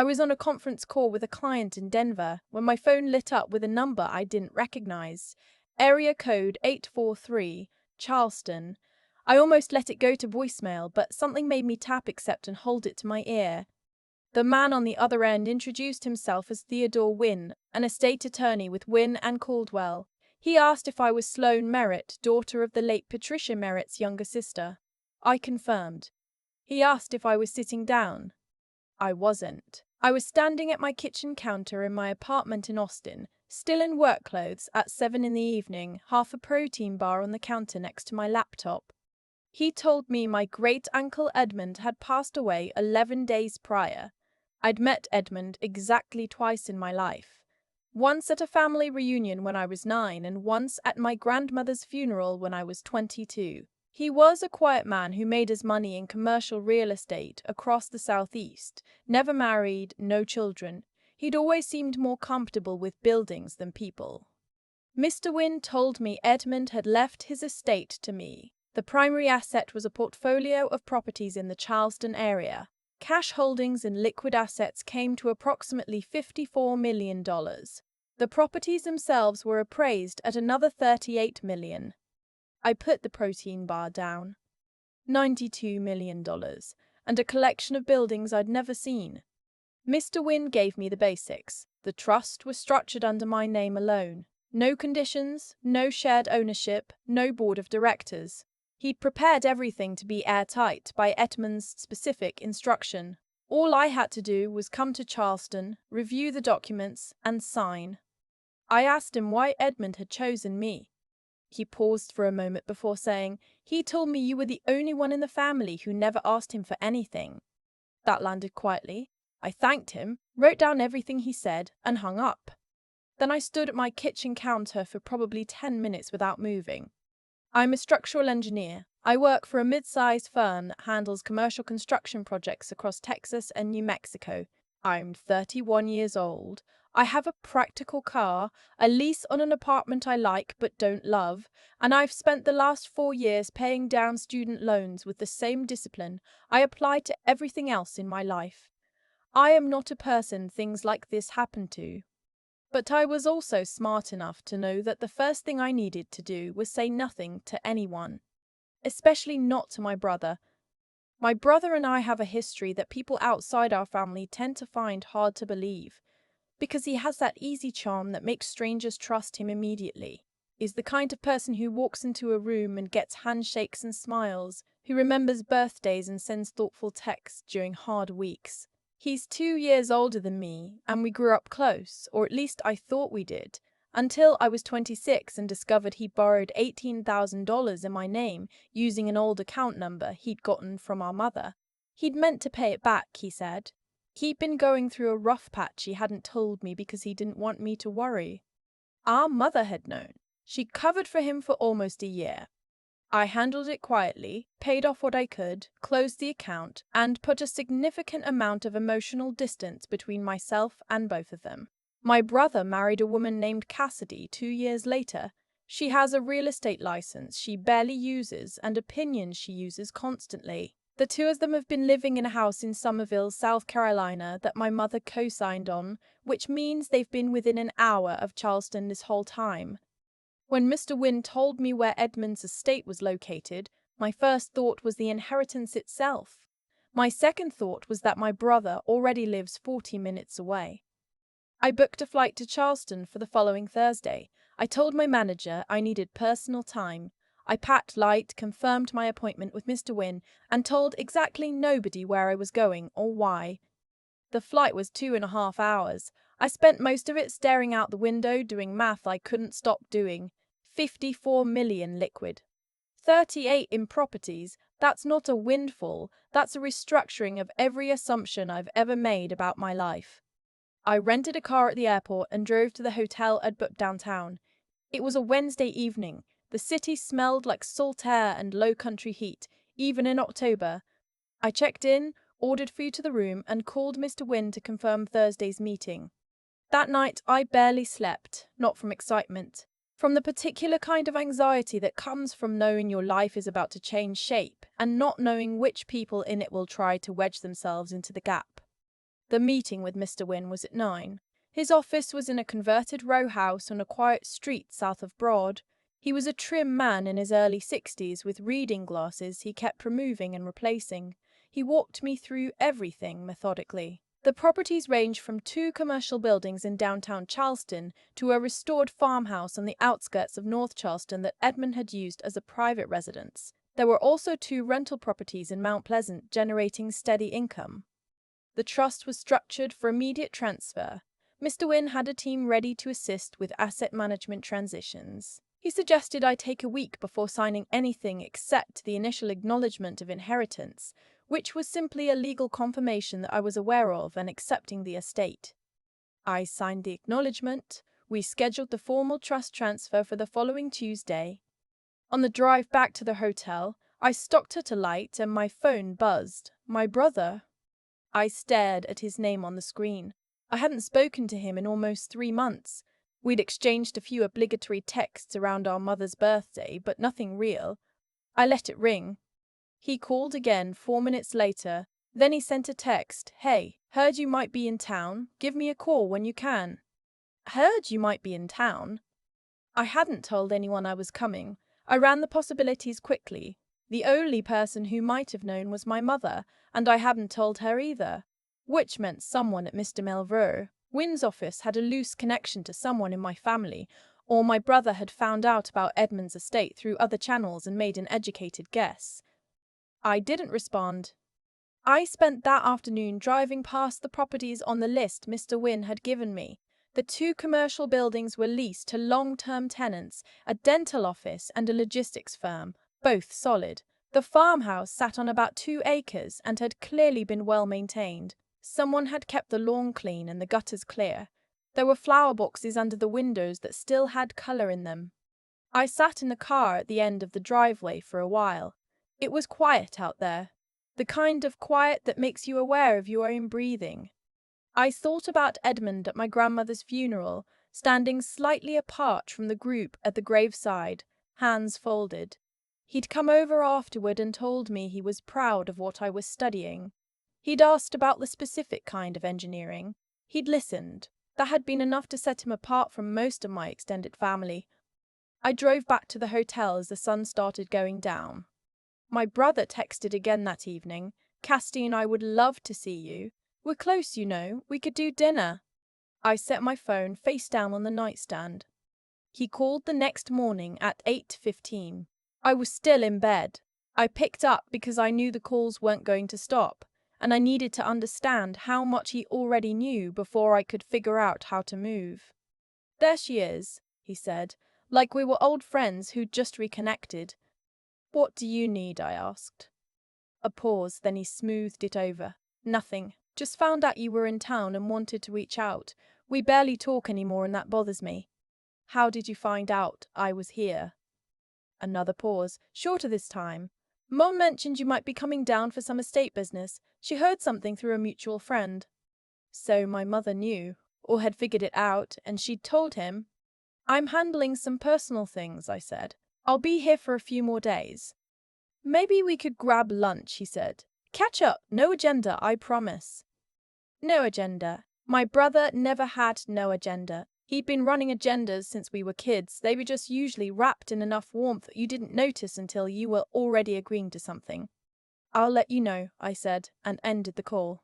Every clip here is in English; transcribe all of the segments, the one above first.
I was on a conference call with a client in Denver when my phone lit up with a number I didn't recognize. Area code 843, Charleston. I almost let it go to voicemail, but something made me tap accept and hold it to my ear. The man on the other end introduced himself as Theodore Wynn, an estate attorney with Wynn and Caldwell. He asked if I was Sloane Merritt, daughter of the late Patricia Merritt's younger sister. I confirmed. He asked if I was sitting down. I wasn't. I was standing at my kitchen counter in my apartment in Austin, still in work clothes, at 7 in the evening, half a protein bar on the counter next to my laptop. He told me my great-uncle Edmund had passed away 11 days prior. I'd met Edmund exactly twice in my life. Once at a family reunion when I was 9 and once at my grandmother's funeral when I was 22. He was a quiet man who made his money in commercial real estate across the Southeast, never married, no children. He'd always seemed more comfortable with buildings than people. Mr. Wynn told me Edmund had left his estate to me. The primary asset was a portfolio of properties in the Charleston area. Cash holdings and liquid assets came to approximately $54 million. The properties themselves were appraised at another $38 million. I put the protein bar down. $92 million, and a collection of buildings I'd never seen. Mr. Wynn gave me the basics. The trust was structured under my name alone. No conditions, no shared ownership, no board of directors. He'd prepared everything to be airtight by Edmund's specific instruction. All I had to do was come to Charleston, review the documents, and sign. I asked him why Edmund had chosen me. He paused for a moment before saying, "He told me you were the only one in the family who never asked him for anything." That landed quietly. I thanked him, wrote down everything he said, and hung up. Then I stood at my kitchen counter for probably 10 minutes without moving. I'm a structural engineer. I work for a mid-sized firm that handles commercial construction projects across Texas and New Mexico. I'm 31 years old. I have a practical car, a lease on an apartment I like but don't love, and I've spent the last 4 years paying down student loans with the same discipline I apply to everything else in my life. I am not a person things like this happen to. But I was also smart enough to know that the first thing I needed to do was say nothing to anyone, especially not to my brother. My brother and I have a history that people outside our family tend to find hard to believe, because he has that easy charm that makes strangers trust him immediately. He's the kind of person who walks into a room and gets handshakes and smiles, who remembers birthdays and sends thoughtful texts during hard weeks. He's 2 years older than me, and we grew up close, or at least I thought we did, until I was 26 and discovered he borrowed $18,000 in my name using an old account number he'd gotten from our mother. He'd meant to pay it back, he said. He'd been going through a rough patch he hadn't told me because he didn't want me to worry. Our mother had known. She covered for him for almost a year. I handled it quietly, paid off what I could, closed the account, and put a significant amount of emotional distance between myself and both of them. My brother married a woman named Cassidy 2 years later. She has a real estate license she barely uses and opinions she uses constantly. The two of them have been living in a house in Summerville, South Carolina that my mother co-signed on, which means they've been within an hour of Charleston this whole time. When Mr. Wynn told me where Edmund's estate was located, my first thought was the inheritance itself. My second thought was that my brother already lives 40 minutes away. I booked a flight to Charleston for the following Thursday. I told my manager I needed personal time. I packed light, confirmed my appointment with Mr. Wynn, and told exactly nobody where I was going or why. The flight was 2.5 hours. I spent most of it staring out the window doing math I couldn't stop doing. 54 million liquid. 38 in properties. That's not a windfall. That's a restructuring of every assumption I've ever made about my life. I rented a car at the airport and drove to the hotel I'd booked downtown. It was a Wednesday evening. The city smelled like salt air and low country heat, even in October. I checked in, ordered food to the room, and called Mr. Wynn to confirm Thursday's meeting. That night, I barely slept, not from excitement. From the particular kind of anxiety that comes from knowing your life is about to change shape and not knowing which people in it will try to wedge themselves into the gap. The meeting with Mr. Wynne was at 9. His office was in a converted row house on a quiet street south of Broad. He was a trim man in his early 60s with reading glasses he kept removing and replacing. He walked me through everything methodically. The properties range from 2 commercial buildings in downtown Charleston to a restored farmhouse on the outskirts of North Charleston that Edmund had used as a private residence. There were also 2 rental properties in Mount Pleasant generating steady income. The trust was structured for immediate transfer. Mr. Wynne had a team ready to assist with asset management transitions. He suggested I take a week before signing anything except the initial acknowledgement of inheritance, which was simply a legal confirmation that I was aware of and accepting the estate. I signed the acknowledgement. We scheduled the formal trust transfer for the following Tuesday. On the drive back to the hotel, I stopped at a light and my phone buzzed. My brother. I stared at his name on the screen. I hadn't spoken to him in almost 3 months. We'd exchanged a few obligatory texts around our mother's birthday, but nothing real. I let it ring. He called again 4 minutes later. Then he sent a text. "Hey, heard you might be in town. Give me a call when you can." Heard you might be in town? I hadn't told anyone I was coming. I ran the possibilities quickly. The only person who might have known was my mother, and I hadn't told her either. Which meant someone at Mr. Melville Wynne's office had a loose connection to someone in my family, or my brother had found out about Edmund's estate through other channels and made an educated guess. I didn't respond. I spent that afternoon driving past the properties on the list Mr. Wynne had given me. The 2 commercial buildings were leased to long-term tenants, a dental office and a logistics firm, both solid. The farmhouse sat on about 2 acres and had clearly been well maintained. Someone had kept the lawn clean and the gutters clear. There were flower boxes under the windows that still had colour in them. I sat in the car at the end of the driveway for a while. It was quiet out there, the kind of quiet that makes you aware of your own breathing. I thought about Edmund at my grandmother's funeral, standing slightly apart from the group at the graveside, hands folded. He'd come over afterward and told me he was proud of what I was studying. He'd asked about the specific kind of engineering. He'd listened. That had been enough to set him apart from most of my extended family. I drove back to the hotel as the sun started going down. My brother texted again that evening. "Cassidy and I would love to see you. We're close, you know. We could do dinner." I set my phone face down on the nightstand. He called the next morning at 8:15. I was still in bed. I picked up because I knew the calls weren't going to stop, and I needed to understand how much he already knew before I could figure out how to move. "There she is," he said, like we were old friends who'd just reconnected. "What do you need?" I asked. A pause, then he smoothed it over. "Nothing. Just found out you were in town and wanted to reach out. We barely talk anymore and that bothers me." "How did you find out I was here?" Another pause, shorter this time. "Mom mentioned you might be coming down for some estate business. She heard something through a mutual friend." So my mother knew, or had figured it out, and she'd told him. "I'm handling some personal things," I said. "I'll be here for a few more days." "Maybe we could grab lunch," he said. "Catch up. No agenda, I promise." No agenda. My brother never had no agenda. He'd been running agendas since we were kids. They were just usually wrapped in enough warmth that you didn't notice until you were already agreeing to something. "I'll let you know," I said, and ended the call.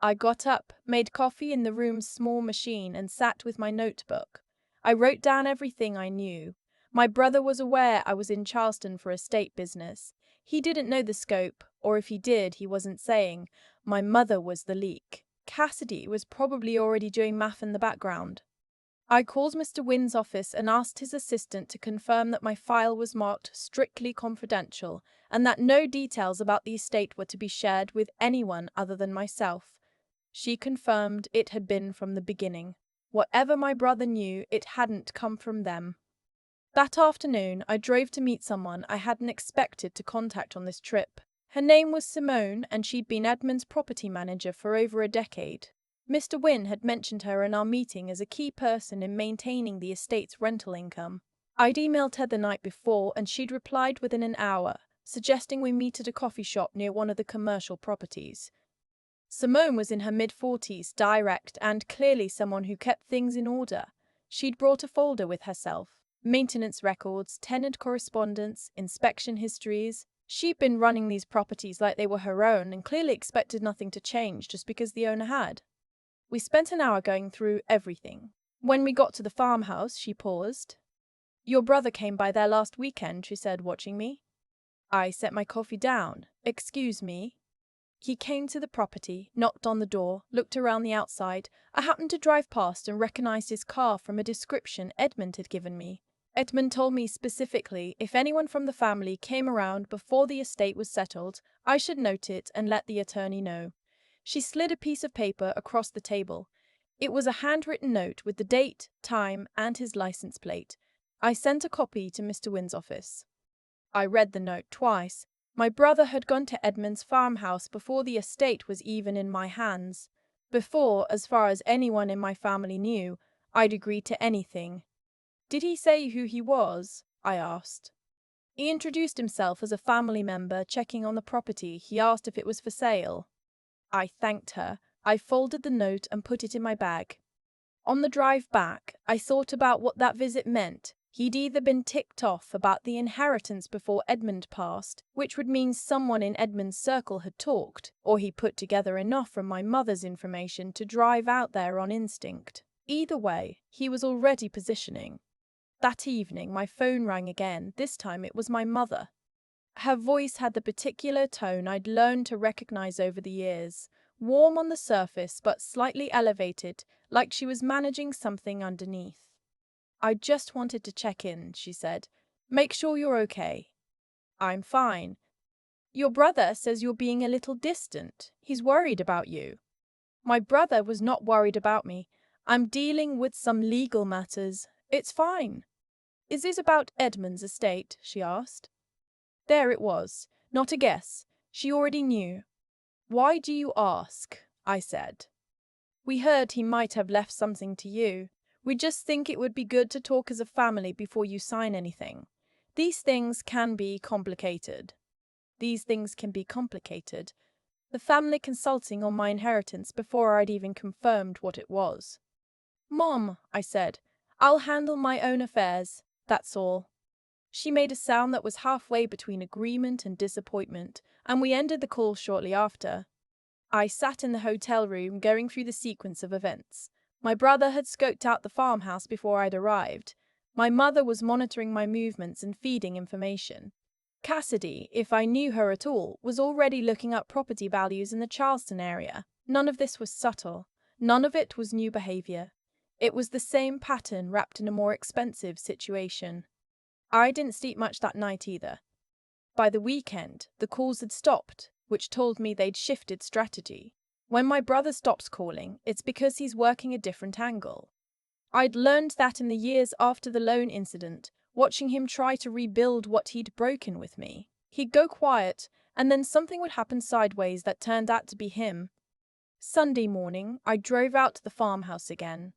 I got up, made coffee in the room's small machine, and sat with my notebook. I wrote down everything I knew. My brother was aware I was in Charleston for estate business. He didn't know the scope, or if he did, he wasn't saying. My mother was the leak. Cassidy was probably already doing math in the background. I called Mr. Wynne's office and asked his assistant to confirm that my file was marked strictly confidential and that no details about the estate were to be shared with anyone other than myself. She confirmed it had been from the beginning. Whatever my brother knew, it hadn't come from them. That afternoon, I drove to meet someone I hadn't expected to contact on this trip. Her name was Simone, and she'd been Edmund's property manager for over a decade. Mr. Wynne had mentioned her in our meeting as a key person in maintaining the estate's rental income. I'd emailed her the night before, and she'd replied within an hour, suggesting we meet at a coffee shop near one of the commercial properties. Simone was in her mid-40s, direct and clearly someone who kept things in order. She'd brought a folder with herself. Maintenance records, tenant correspondence, inspection histories. She'd been running these properties like they were her own and clearly expected nothing to change just because the owner had. We spent an hour going through everything. When we got to the farmhouse, she paused. "Your brother came by there last weekend," she said, watching me. I set my coffee down. "Excuse me." He came to the property, knocked on the door, looked around the outside. I happened to drive past and recognized his car from a description Edmund had given me. Edmund told me specifically if anyone from the family came around before the estate was settled, I should note it and let the attorney know. She slid a piece of paper across the table. It was a handwritten note with the date, time, and his license plate. I sent a copy to Mr. Wynn's office. I read the note twice. My brother had gone to Edmund's farmhouse before the estate was even in my hands. Before, as far as anyone in my family knew, I'd agreed to anything. "Did he say who he was?" I asked. "He introduced himself as a family member checking on the property. He asked if it was for sale." I thanked her. I folded the note and put it in my bag. On the drive back, I thought about what that visit meant. He'd either been ticked off about the inheritance before Edmund passed, which would mean someone in Edmund's circle had talked, or he put together enough from my mother's information to drive out there on instinct. Either way, he was already positioning. That evening, my phone rang again. This time it was my mother. Her voice had the particular tone I'd learned to recognize over the years, warm on the surface but slightly elevated, like she was managing something underneath. "I just wanted to check in," she said. "Make sure you're okay." "I'm fine." "Your brother says you're being a little distant. He's worried about you." My brother was not worried about me. "I'm dealing with some legal matters. It's fine." "Is this about Edmund's estate?" she asked. There it was. Not a guess. She already knew. "Why do you ask?" I said. "We heard he might have left something to you. We just think it would be good to talk as a family before you sign anything. These things can be complicated." These things can be complicated. The family consulting on my inheritance before I'd even confirmed what it was. "Mom," I said, "I'll handle my own affairs. That's all." She made a sound that was halfway between agreement and disappointment, and we ended the call shortly after. I sat in the hotel room going through the sequence of events. My brother had scoped out the farmhouse before I'd arrived. My mother was monitoring my movements and feeding information. Cassidy, if I knew her at all, was already looking up property values in the Charleston area. None of this was subtle. None of it was new behavior. It was the same pattern wrapped in a more expensive situation. I didn't sleep much that night either. By the weekend, the calls had stopped, which told me they'd shifted strategy. When my brother stops calling, it's because he's working a different angle. I'd learned that in the years after the loan incident, watching him try to rebuild what he'd broken with me. He'd go quiet, and then something would happen sideways that turned out to be him. Sunday morning, I drove out to the farmhouse again.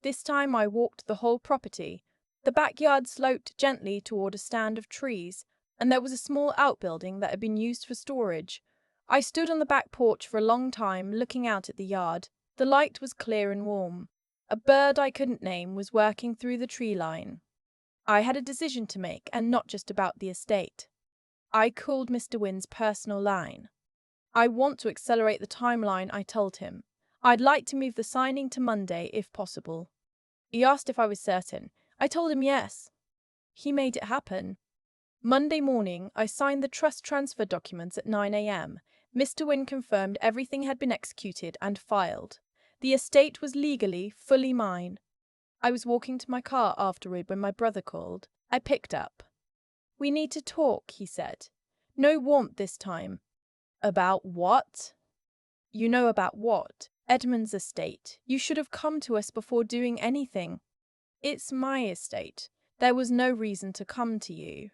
This time I walked the whole property. The backyard sloped gently toward a stand of trees, and there was a small outbuilding that had been used for storage. I stood on the back porch for a long time, looking out at the yard. The light was clear and warm. A bird I couldn't name was working through the tree line. I had a decision to make, and not just about the estate. I called Mr. Wynn's personal line. "I want to accelerate the timeline," I told him. "I'd like to move the signing to Monday, if possible." He asked if I was certain. I told him yes. He made it happen. Monday morning, I signed the trust transfer documents at 9 a.m. Mr. Wynn confirmed everything had been executed and filed. The estate was legally fully mine. I was walking to my car afterward when my brother called. I picked up. "We need to talk," he said. No warmth this time. "About what?" "You know about what. Edmund's estate. You should have come to us before doing anything." "It's my estate. There was no reason to come to you."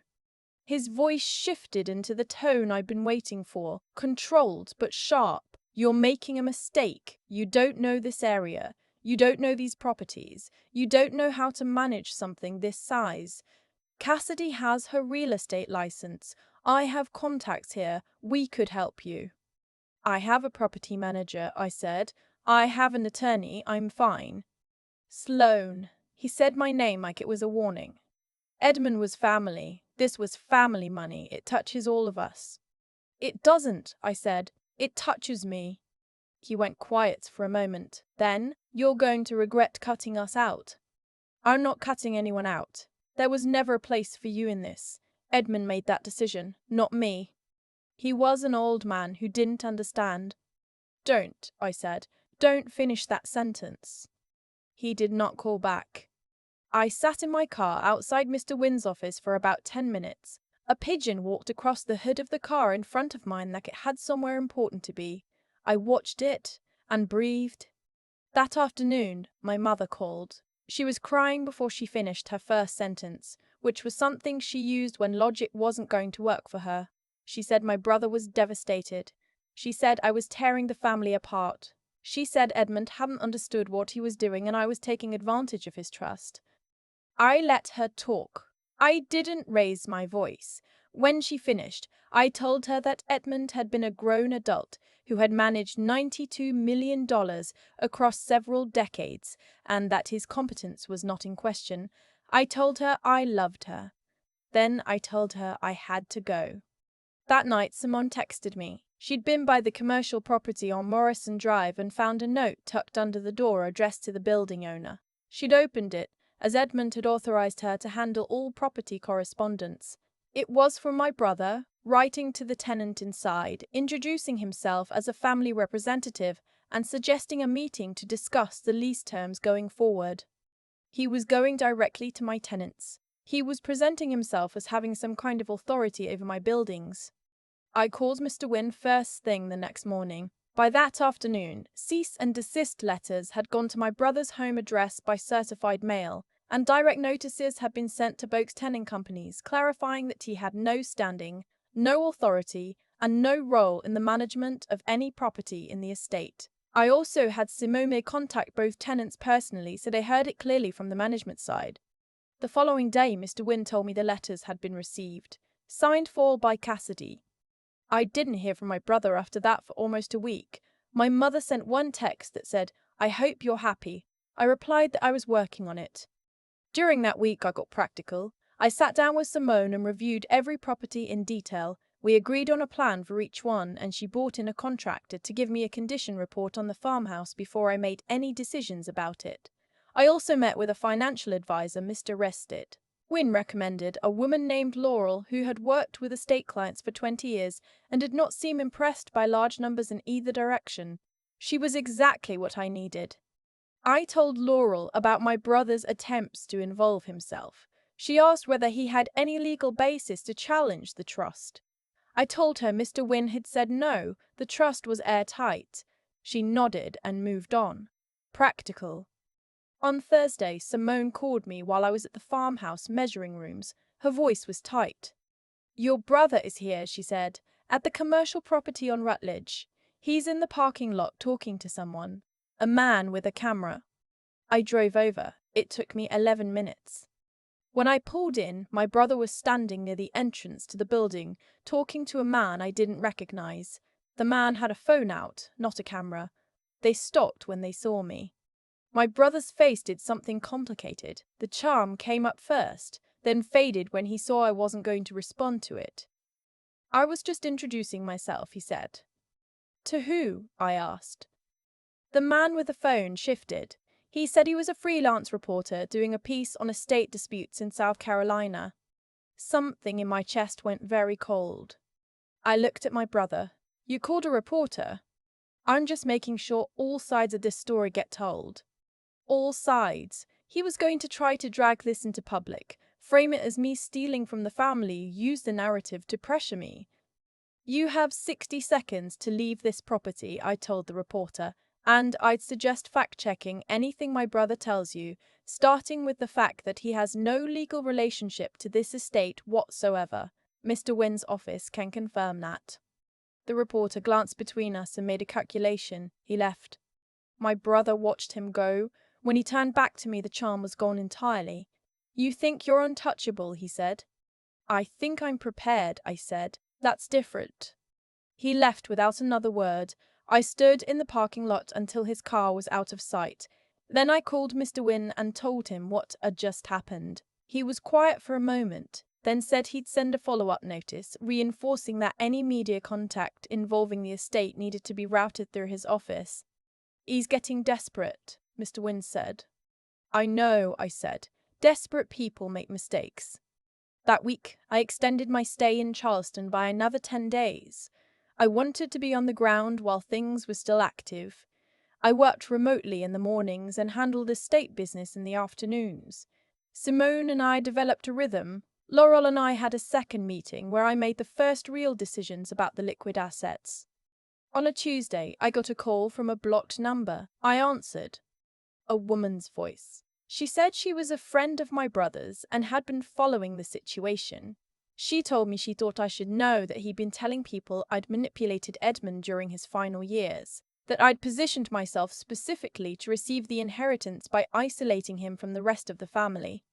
His voice shifted into the tone I'd been waiting for, controlled but sharp. "You're making a mistake. You don't know this area. You don't know these properties. You don't know how to manage something this size. Cassidy has her real estate license. I have contacts here. We could help you." I have a property manager, I said. I have an attorney, I'm fine. Sloane. He said my name like it was a warning. Edmund was family. This was family money. It touches all of us. It doesn't, I said. It touches me. He went quiet for a moment. Then, you're going to regret cutting us out. I'm not cutting anyone out. There was never a place for you in this. Edmund made that decision, not me. He was an old man who didn't understand. Don't, I said. Don't finish that sentence. He did not call back. I sat in my car outside Mr. Wynn's office for about 10 minutes. A pigeon walked across the hood of the car in front of mine like it had somewhere important to be. I watched it and breathed. That afternoon, my mother called. She was crying before she finished her first sentence, which was something she used when logic wasn't going to work for her. She said my brother was devastated. She said I was tearing the family apart. She said Edmund hadn't understood what he was doing and I was taking advantage of his trust. I let her talk. I didn't raise my voice. When she finished, I told her that Edmund had been a grown adult who had managed $92 million across several decades and that his competence was not in question. I told her I loved her. Then I told her I had to go. That night, Simone texted me. She'd been by the commercial property on Morrison Drive and found a note tucked under the door addressed to the building owner. She'd opened it, as Edmund had authorized her to handle all property correspondence. It was from my brother, writing to the tenant inside, introducing himself as a family representative and suggesting a meeting to discuss the lease terms going forward. He was going directly to my tenants. He was presenting himself as having some kind of authority over my buildings. I called Mr. Wynn first thing the next morning. By that afternoon, cease and desist letters had gone to my brother's home address by certified mail, and direct notices had been sent to both tenant companies clarifying that he had no standing, no authority, and no role in the management of any property in the estate. I also had Simone contact both tenants personally so they heard it clearly from the management side. The following day, Mr. Wynn told me the letters had been received, signed for by Cassidy. I didn't hear from my brother after that for almost a week. My mother sent one text that said, "I hope you're happy." I replied that I was working on it. During that week, I got practical. I sat down with Simone and reviewed every property in detail. We agreed on a plan for each one, and she brought in a contractor to give me a condition report on the farmhouse before I made any decisions about it. I also met with a financial advisor, Mr. Rested. Wynne recommended a woman named Laurel who had worked with estate clients for 20 years and did not seem impressed by large numbers in either direction. She was exactly what I needed. I told Laurel about my brother's attempts to involve himself. She asked whether he had any legal basis to challenge the trust. I told her Mr. Wynne had said no, the trust was airtight. She nodded and moved on. Practical. On Thursday, Simone called me while I was at the farmhouse measuring rooms. Her voice was tight. "Your brother is here," she said, "at the commercial property on Rutledge. He's in the parking lot talking to someone. A man with a camera." I drove over. It took me 11 minutes. When I pulled in, my brother was standing near the entrance to the building, talking to a man I didn't recognize. The man had a phone out, not a camera. They stopped when they saw me. My brother's face did something complicated. The charm came up first, then faded when he saw I wasn't going to respond to it. "I was just introducing myself," he said. "To who?" I asked. The man with the phone shifted. He said he was a freelance reporter doing a piece on estate disputes in South Carolina. Something in my chest went very cold. I looked at my brother. "You called a reporter?" "I'm just making sure all sides of this story get told." All sides. He was going to try to drag this into public, frame it as me stealing from the family, use the narrative to pressure me. "You have 60 seconds to leave this property," I told the reporter, "and I'd suggest fact-checking anything my brother tells you, starting with the fact that he has no legal relationship to this estate whatsoever. Mr. Wynn's office can confirm that." The reporter glanced between us and made a calculation. He left. My brother watched him go. When he turned back to me, the charm was gone entirely. "You think you're untouchable," he said. "I think I'm prepared," I said. "That's different." He left without another word. I stood in the parking lot until his car was out of sight. Then I called Mr. Wynne and told him what had just happened. He was quiet for a moment, then said he'd send a follow-up notice, reinforcing that any media contact involving the estate needed to be routed through his office. "He's getting desperate," Mr. Wynne said. "I know," I said. "Desperate people make mistakes." That week, I extended my stay in Charleston by another 10 days. I wanted to be on the ground while things were still active. I worked remotely in the mornings and handled estate business in the afternoons. Simone and I developed a rhythm. Laurel and I had a second meeting where I made the first real decisions about the liquid assets. On a Tuesday, I got a call from a blocked number. I answered. A woman's voice. She said she was a friend of my brother's and had been following the situation. She told me she thought I should know that he'd been telling people I'd manipulated Edmund during his final years, that I'd positioned myself specifically to receive the inheritance by isolating him from the rest of the family.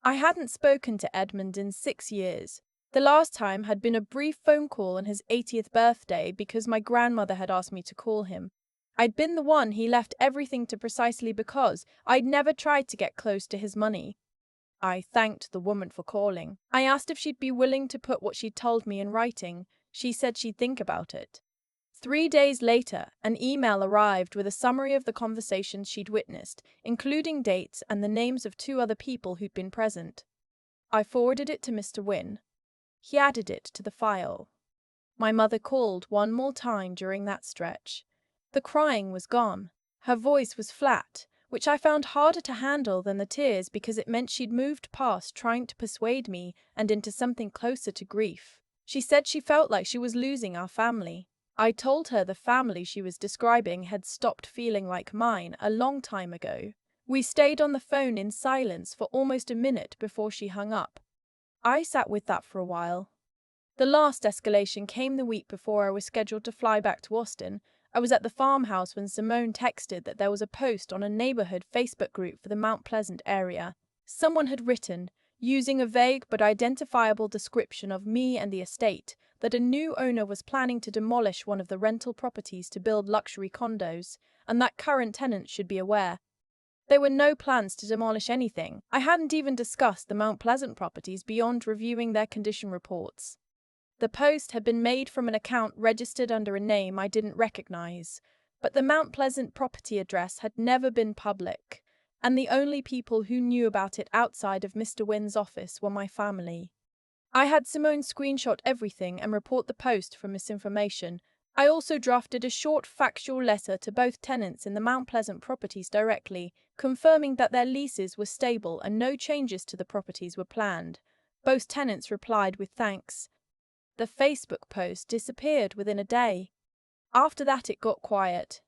I hadn't spoken to Edmund in 6 years. The last time had been a brief phone call on his 80th birthday because my grandmother had asked me to call him. I'd been the one he left everything to precisely because I'd never tried to get close to his money. I thanked the woman for calling. I asked if she'd be willing to put what she'd told me in writing. She said she'd think about it. 3 days later, an email arrived with a summary of the conversations she'd witnessed, including dates and the names of 2 other people who'd been present. I forwarded it to Mr. Wynne. He added it to the file. My mother called one more time during that stretch. The crying was gone. Her voice was flat, which I found harder to handle than the tears because it meant she'd moved past trying to persuade me and into something closer to grief. She said she felt like she was losing our family. I told her the family she was describing had stopped feeling like mine a long time ago. We stayed on the phone in silence for almost a minute before she hung up. I sat with that for a while. The last escalation came the week before I was scheduled to fly back to Austin. I was at the farmhouse when Simone texted that there was a post on a neighborhood Facebook group for the Mount Pleasant area. Someone had written, using a vague but identifiable description of me and the estate, that a new owner was planning to demolish one of the rental properties to build luxury condos, and that current tenants should be aware. There were no plans to demolish anything. I hadn't even discussed the Mount Pleasant properties beyond reviewing their condition reports. The post had been made from an account registered under a name I didn't recognize, but the Mount Pleasant property address had never been public, and the only people who knew about it outside of Mr. Wynne's office were my family. I had Simone screenshot everything and report the post for misinformation. I also drafted a short factual letter to both tenants in the Mount Pleasant properties directly, confirming that their leases were stable and no changes to the properties were planned. Both tenants replied with thanks. The Facebook post disappeared within a day. After that, it got quiet.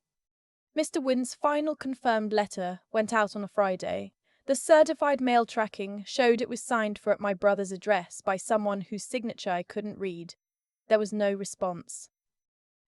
Mr. Wynne's final confirmed letter went out on a Friday. The certified mail tracking showed it was signed for at my brother's address by someone whose signature I couldn't read. There was no response.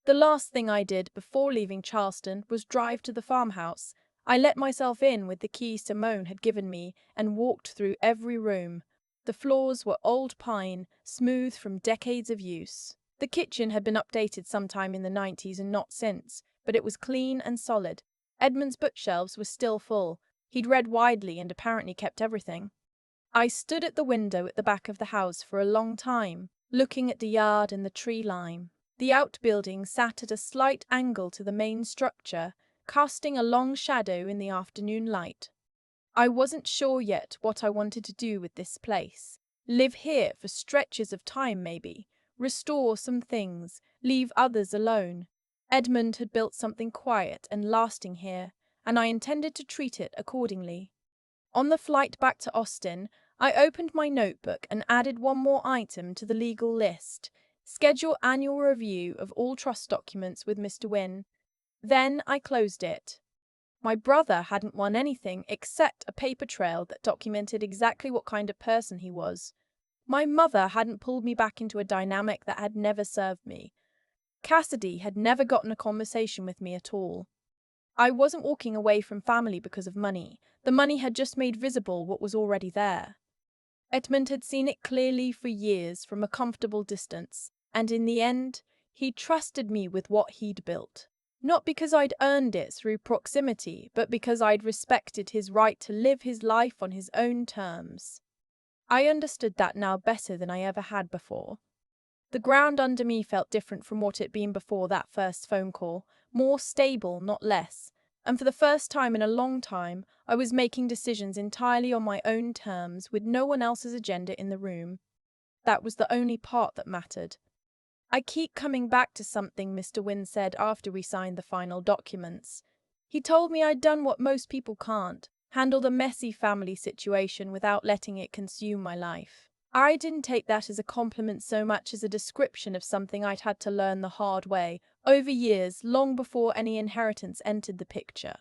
The last thing I did before leaving Charleston was drive to the farmhouse. I let myself in with the key Simone had given me and walked through every room. The floors were old pine, smooth from decades of use. The kitchen had been updated sometime in the 90s and not since, but it was clean and solid. Edmund's bookshelves were still full. He'd read widely and apparently kept everything. I stood at the window at the back of the house for a long time, looking at the yard and the tree line. The outbuilding sat at a slight angle to the main structure, casting a long shadow in the afternoon light. I wasn't sure yet what I wanted to do with this place. Live here for stretches of time maybe, restore some things, leave others alone. Edmund had built something quiet and lasting here, and I intended to treat it accordingly. On the flight back to Austin, I opened my notebook and added one more item to the legal list: schedule annual review of all trust documents with Mr. Wynne. Then I closed it. My brother hadn't won anything except a paper trail that documented exactly what kind of person he was. My mother hadn't pulled me back into a dynamic that had never served me. Cassidy had never gotten a conversation with me at all. I wasn't walking away from family because of money. The money had just made visible what was already there. Edmund had seen it clearly for years from a comfortable distance, and in the end, He trusted me with what he'd built. Not because I'd earned it through proximity, but because I'd respected his right to live his life on his own terms. I understood that now better than I ever had before. The ground under me felt different from what it'd been before that first phone call, more stable, not less. And for the first time in a long time, I was making decisions entirely on my own terms, with no one else's agenda in the room. That was the only part that mattered. I keep coming back to something Mr. Wynne said after we signed the final documents. He told me I'd done what most people can't, handled a messy family situation without letting it consume my life. I didn't take that as a compliment so much as a description of something I'd had to learn the hard way, over years, long before any inheritance entered the picture.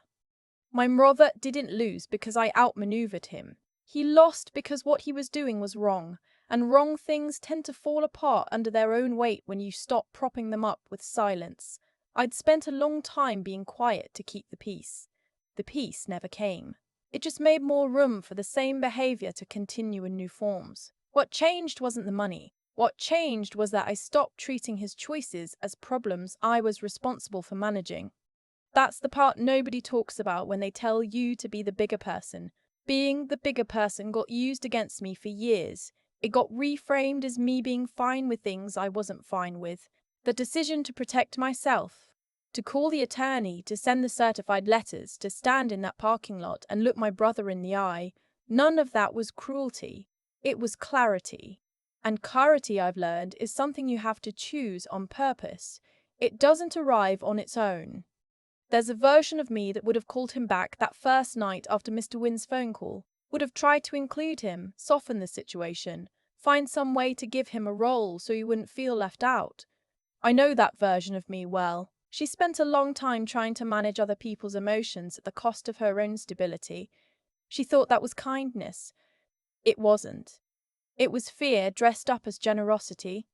My brother didn't lose because I outmaneuvered him. He lost because what he was doing was wrong, and wrong things tend to fall apart under their own weight when you stop propping them up with silence. I'd spent a long time being quiet to keep the peace. The peace never came. It just made more room for the same behavior to continue in new forms. What changed wasn't the money. What changed was that I stopped treating his choices as problems I was responsible for managing. That's the part nobody talks about when they tell you to be the bigger person. Being the bigger person got used against me for years. It got reframed as me being fine with things I wasn't fine with. The decision to protect myself, to call the attorney, to send the certified letters, to stand in that parking lot and look my brother in the eye, none of that was cruelty. It was clarity. And clarity, I've learned, is something you have to choose on purpose. It doesn't arrive on its own. There's a version of me that would have called him back that first night after Mr. Wynne's phone call, would have tried to include him, soften the situation, find some way to give him a role so he wouldn't feel left out. I know that version of me well. She spent a long time trying to manage other people's emotions at the cost of her own stability. She thought that was kindness. It wasn't. It was fear dressed up as generosity.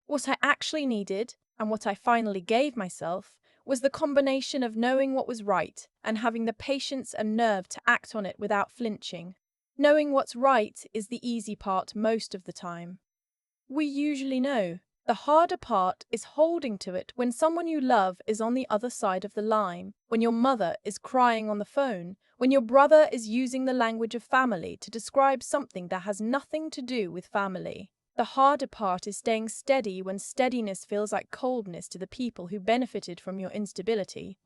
What I actually needed, and what I finally gave myself, was the combination of knowing what was right and having the patience and nerve to act on it without flinching. Knowing what's right is the easy part most of the time. We usually know. The harder part is holding to it when someone you love is on the other side of the line, when your mother is crying on the phone, when your brother is using the language of family to describe something that has nothing to do with family. The harder part is staying steady when steadiness feels like coldness to the people who benefited from your instability.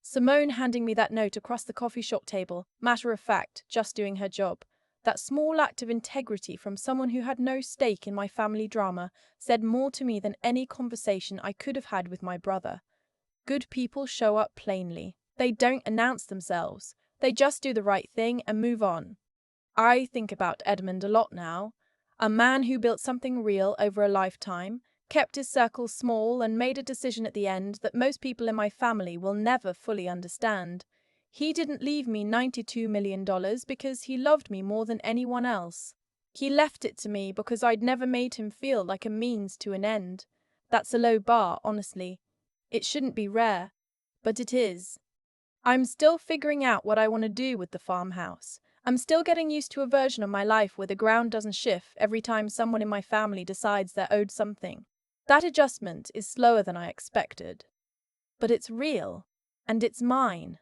Simone handing me that note across the coffee shop table, matter of fact, just doing her job. That small act of integrity from someone who had no stake in my family drama said more to me than any conversation I could have had with my brother. Good people show up plainly. They don't announce themselves. They just do the right thing and move on. I think about Edmund a lot now. A man who built something real over a lifetime, kept his circle small and made a decision at the end that most people in my family will never fully understand. He didn't leave me $92 million because he loved me more than anyone else. He left it to me because I'd never made him feel like a means to an end. That's a low bar, honestly. It shouldn't be rare, but it is. I'm still figuring out what I want to do with the farmhouse. I'm still getting used to a version of my life where the ground doesn't shift every time someone in my family decides they're owed something. That adjustment is slower than I expected. But it's real, and it's mine.